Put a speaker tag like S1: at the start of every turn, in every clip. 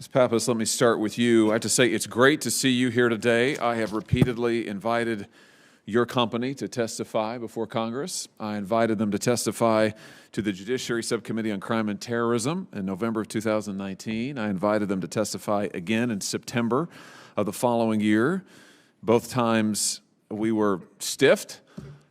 S1: Ms. Pappas, let me start with you. I have to say it's great to see you here today. I have repeatedly invited your company to testify before Congress. I invited them to testify to the Judiciary Subcommittee on Crime and Terrorism in November of 2019. I invited them to testify again in September of the following year. Both times we were stiffed.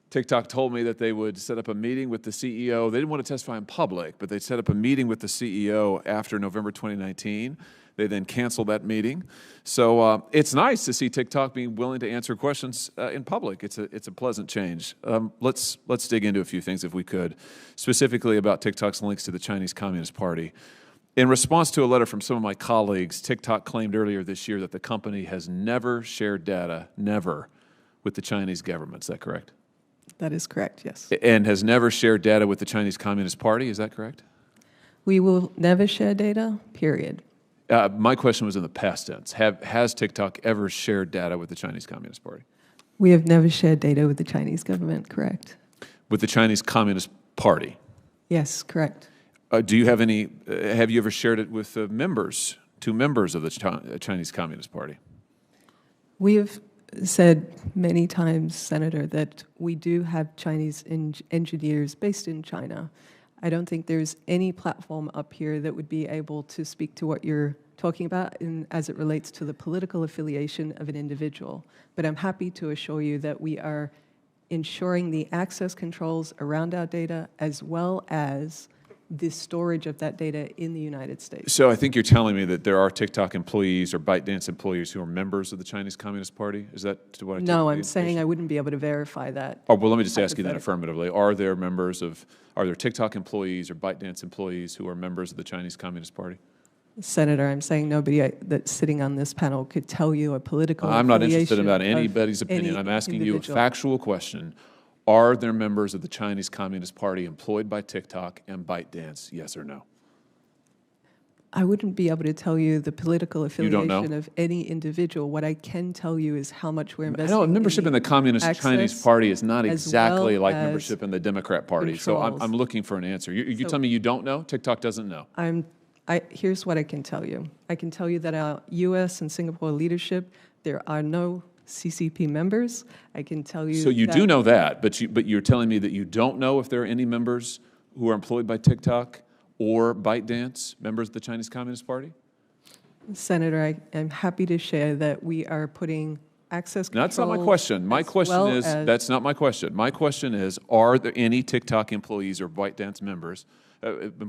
S1: TikTok told me that they would set up a meeting with the CEO. They didn't want to testify in public, but they set up a meeting with the CEO after November 2019. They then canceled that meeting. So it's nice to see TikTok being willing to answer questions in public. It's a pleasant change. Let's dig into a few things if we could, specifically about TikTok's links to the Chinese Communist Party. In response to a letter from some of my colleagues, TikTok claimed earlier this year that the company has never shared data, never, with the Chinese government. Is that correct?
S2: That is correct, yes.
S1: And has never shared data with the Chinese Communist Party, is that correct?
S2: We will never share data, period.
S1: My question was in the past tense. Has TikTok ever shared data with the Chinese Communist Party?
S2: We have never shared data with the Chinese government, correct?
S1: With the Chinese Communist Party?
S2: Yes, correct.
S1: Have you ever shared it with two members of the Chinese Communist Party?
S2: We have said many times, Senator, that we do have Chinese engineers based in China. I don't think there's any platform up here that would be able to speak to what you're talking about as it relates to the political affiliation of an individual. But I'm happy to assure you that we are ensuring the access controls around our data as well as the storage of that data in the United States.
S1: So I think you're telling me that there are TikTok employees or ByteDance employees who are members of the Chinese Communist Party? Is that what I take?
S2: No, I'm saying I wouldn't be able to verify that.
S1: Oh, well, let me just ask you that affirmatively. Are there TikTok employees or ByteDance employees who are members of the Chinese Communist Party?
S2: Senator, I'm saying nobody that's sitting on this panel could tell you a political
S1: I'm not interested
S2: affiliation
S1: about anybody's opinion. I'm asking you a factual question. Are there members of the Chinese Communist Party employed by TikTok and ByteDance, yes or no?
S2: I wouldn't be able to tell you the political affiliation
S1: know?
S2: of any individual. What I can tell you is how much we're investing.
S1: I know membership in the Communist Chinese Party is not exactly like membership in the Democrat Party.
S2: Controls.
S1: So I'm looking for an answer. You tell me you don't know? TikTok doesn't know?
S2: Here's what I can tell you. I can tell you that our U.S. and Singapore leadership, there are no CCP members. I can tell you.
S1: So you do know that, but you're telling me that you don't know if there are any members who are employed by TikTok or ByteDance, members of the Chinese Communist Party?
S2: Senator, I'm happy to share that we are putting access controls.
S1: That's not my question. My question is, that's not my question. My question is, are there any TikTok employees or ByteDance members of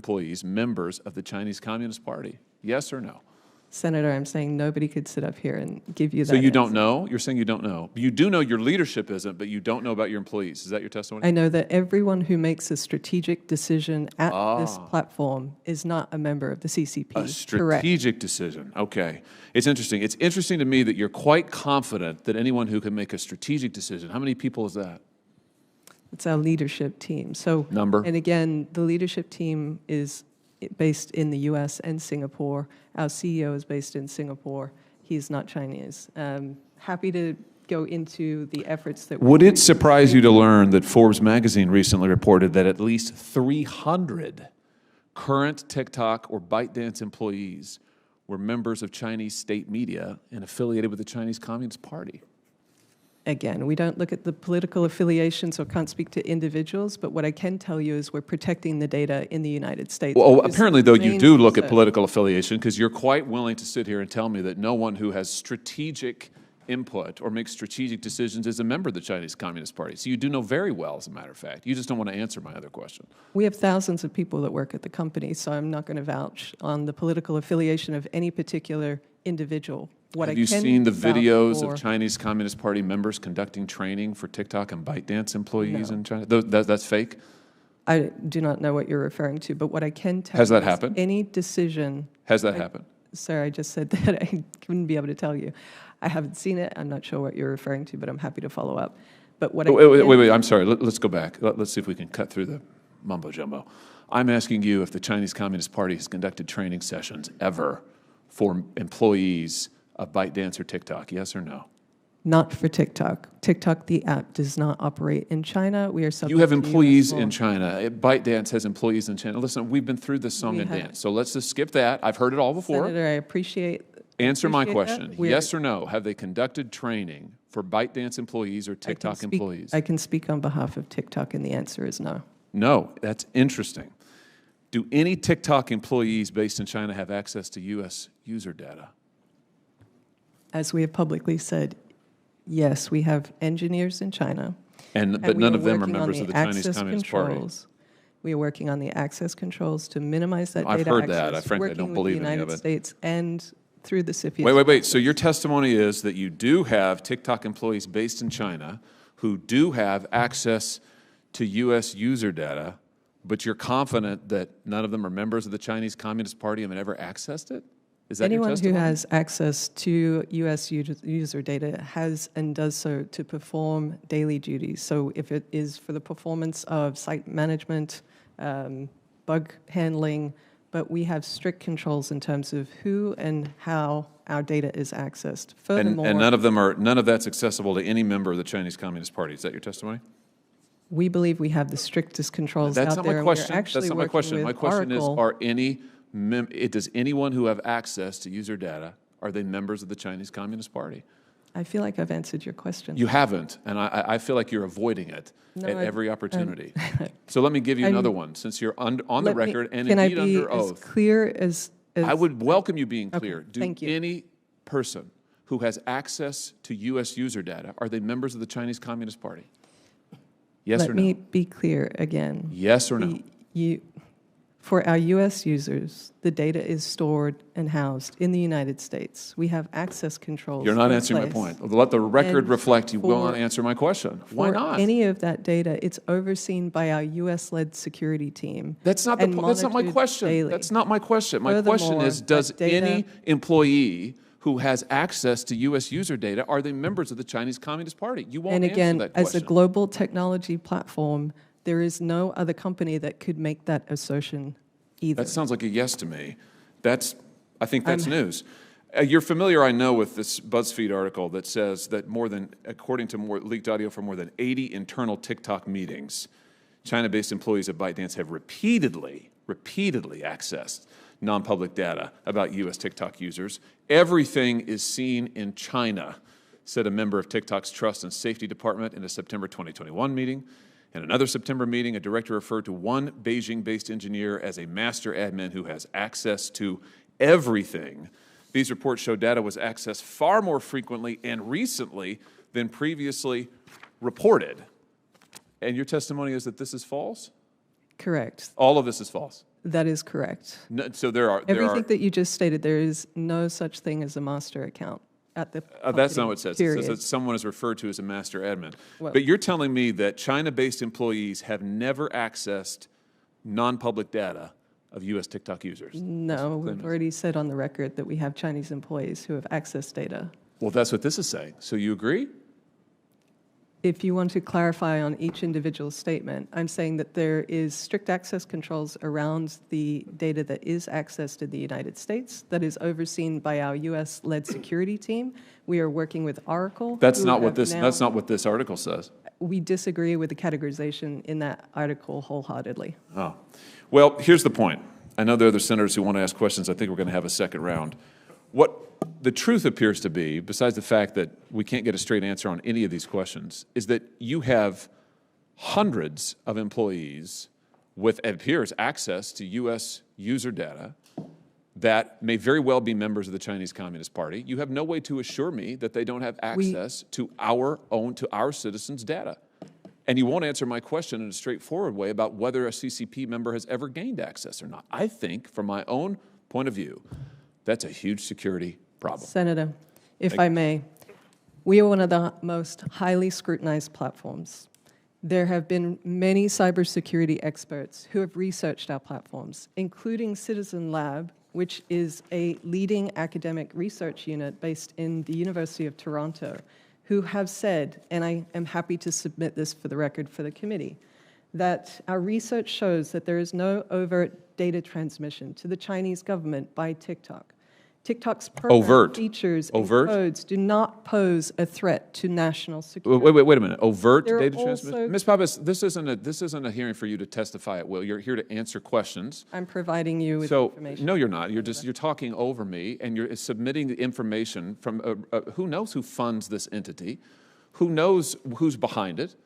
S1: the Chinese Communist Party? Yes or no?
S2: Senator, I'm saying nobody could sit up here and give you that
S1: So you
S2: answer.
S1: don't know? You're saying you don't know. You do know your leadership isn't, but you don't know about your employees. Is that your testimony?
S2: I know that everyone who makes a strategic decision at this platform is not a member of the CCP.
S1: A strategic decision. Okay. It's interesting. It's interesting to me that you're quite confident that anyone who can make a strategic decision, how many people is that?
S2: It's our leadership team. So
S1: number? And
S2: again, the leadership team is based in the U.S. and Singapore. Our CEO is based in Singapore. He's not Chinese. Happy to go into the efforts that
S1: Would it surprise you to learn that Forbes magazine recently reported that at least 300 current TikTok or ByteDance employees were members of Chinese state media and affiliated with the Chinese Communist Party?
S2: Again, we don't look at the political affiliations, so can't speak to individuals, but what I can tell you is we're protecting the data in the United States.
S1: Well, apparently, though, you do look at political affiliation because you're quite willing to sit here and tell me that no one who has strategic input or makes strategic decisions is a member of the Chinese Communist Party. So you do know very well, as a matter of fact. You just don't want to answer my other question.
S2: We have thousands of people that work at the company, so I'm not going to vouch on the political affiliation of any particular individual.
S1: Have you seen the videos of Chinese Communist Party members conducting training for TikTok and ByteDance employees in China? That's fake?
S2: I do not know what you're referring to, but what I can tell you
S1: Has that happened?
S2: Any decision...
S1: Has that happened?
S2: Sir, I just said that I wouldn't be able to tell you. I haven't seen it. I'm not sure what you're referring to, but I'm happy to follow up. But what
S1: wait, I'm sorry. Let's go back. Let's see if we can cut through the mumbo-jumbo. I'm asking you if the Chinese Communist Party has conducted training sessions ever for employees of ByteDance or TikTok, yes or no?
S2: Not for TikTok. TikTok, the app, does not operate in China. We are subject
S1: You have
S2: to
S1: employees
S2: US law.
S1: in China. ByteDance has employees in China. Listen, we've been through this song
S2: We
S1: and
S2: have-
S1: dance, so let's just skip that. I've heard it all before.
S2: Senator, I appreciate
S1: Answer my
S2: that.
S1: question.
S2: We're-
S1: Yes or no? Have they conducted training for ByteDance employees or
S2: I can
S1: TikTok
S2: speak-
S1: employees?
S2: I can speak on behalf of TikTok, and the answer is no.
S1: No, that's interesting. Do any TikTok employees based in China have access to U.S. user data?
S2: As we have publicly said, yes, we have engineers in China.
S1: But
S2: we
S1: none
S2: are
S1: of them are
S2: working on
S1: members of the Chinese
S2: access
S1: Communist Party.
S2: controls. We are working on the access controls to minimize that
S1: I've
S2: data
S1: heard
S2: access.
S1: that. I frankly
S2: working
S1: don't
S2: with
S1: believe
S2: the
S1: any
S2: United
S1: of it.
S2: States and through the CCP.
S1: Wait. So your testimony is that you do have TikTok employees based in China who do have access to U.S. user data, but you're confident that none of them are members of the Chinese Communist Party and have ever accessed it? Is that your
S2: Anyone who
S1: testimony?
S2: has access to U.S. user data has and does so to perform daily duties. So if it is for the performance of site management, bug handling, but we have strict controls in terms of who and how our data is accessed. Furthermore,
S1: And none of that's accessible to any member of the Chinese Communist Party. Is that your testimony?
S2: we believe we have the strictest controls
S1: That's
S2: out
S1: not
S2: there.
S1: my
S2: and we're
S1: question.
S2: actually
S1: That's not my
S2: working
S1: question.
S2: with
S1: My question is,
S2: Oracle.
S1: does anyone who have access to user data, are they members of the Chinese Communist Party?
S2: I feel like I've answered your question.
S1: You haven't, and I feel like you're avoiding it at every opportunity. So let me give you another one, since you're on the record and
S2: can
S1: indeed
S2: I be
S1: under
S2: as
S1: oath.
S2: clear as
S1: I would welcome you being clear. Do
S2: thank you.
S1: any person who has access to U.S. user data, are they members of the Chinese Communist Party? Yes
S2: Let
S1: or no?
S2: me be clear again.
S1: Yes or no?
S2: For our U.S. users, the data is stored and housed in the United States. We have access controls.
S1: You're not
S2: in
S1: answering my
S2: place.
S1: point. Let the record
S2: And
S1: reflect you will
S2: for-
S1: not answer my question. Why
S2: For
S1: not?
S2: any of that data, it's overseen by our U.S.-led security team.
S1: That's not the
S2: and
S1: point. That's not my
S2: monitored
S1: question.
S2: daily.
S1: That's not my question. My question
S2: Furthermore,
S1: is, does
S2: that data-
S1: any employee who has access to U.S. user data, are they members of the Chinese Communist Party? You won't
S2: And
S1: answer
S2: again,
S1: that
S2: as a
S1: question.
S2: global technology platform, there is no other company that could make that assertion either.
S1: That sounds like a yes to me. I think that's news. You're familiar, I know, with this BuzzFeed article that says that according to leaked audio from more than 80 internal TikTok meetings, China-based employees of ByteDance have repeatedly accessed non-public data about U.S. TikTok users. Everything is seen in China, said a member of TikTok's Trust and Safety Department in a September 2021 meeting. In another September meeting, a director referred to one Beijing-based engineer as a master admin who has access to everything. These reports show data was accessed far more frequently and recently than previously reported. And your testimony is that this is false?
S2: Correct.
S1: All of this is false.
S2: That is correct.
S1: No, so there are
S2: Everything that you just stated, there is no such thing as a master account at the
S1: that's not what it says.
S2: period.
S1: It says that someone is referred to as a master admin.
S2: Well-
S1: But you're telling me that China-based employees have never accessed non-public data of U.S. TikTok users?
S2: No, we've already said on the record that we have Chinese employees who have access data.
S1: Well, that's what this is saying. So you agree?
S2: If you want to clarify on each individual statement, I'm saying that there is strict access controls around the data that is accessed in the United States that is overseen by our U.S.-led security team. We are working with Oracle.
S1: That's
S2: who
S1: not what
S2: have
S1: this.
S2: now-
S1: That's not what this article says.
S2: We disagree with the categorization in that article wholeheartedly.
S1: Oh, well, here's the point. I know there are other senators who want to ask questions. I think we're going to have a second round. What the truth appears to be, besides the fact that we can't get a straight answer on any of these questions, is that you have hundreds of employees with, it appears, access to U.S. user data that may very well be members of the Chinese Communist Party. You have no way to assure me that they don't have access to our citizens' data. And you won't answer my question in a straightforward way about whether a CCP member has ever gained access or not. I think, from my own point of view, that's a huge security problem.
S2: Senator, if I may, we are one of the most highly scrutinized platforms. There have been many cybersecurity experts who have researched our platforms, including Citizen Lab, which is a leading academic research unit based in the University of Toronto, who have said, and I am happy to submit this for the record for the committee, that our research shows that there is no overt data transmission to the Chinese government by TikTok. TikTok's program
S1: Overt.
S2: features
S1: Overt?
S2: and codes do not pose a threat to national security.
S1: Wait a minute. Overt
S2: They're
S1: data
S2: also-
S1: transmission? Ms. Pappas, this isn't a hearing for you to testify at will. You're here to answer questions.
S2: I'm providing you with
S1: So,
S2: information.
S1: no, you're not. You're talking over me, and you're submitting the information from, who knows who funds this entity? Who knows who's behind it?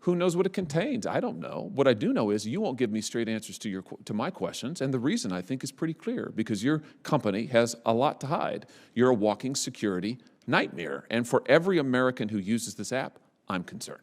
S1: Who knows what it contains? I don't know. What I do know is you won't give me straight answers to my questions, and the reason, I think, is pretty clear, because your company has a lot to hide. You're a walking security nightmare, and for every American who uses this app, I'm concerned.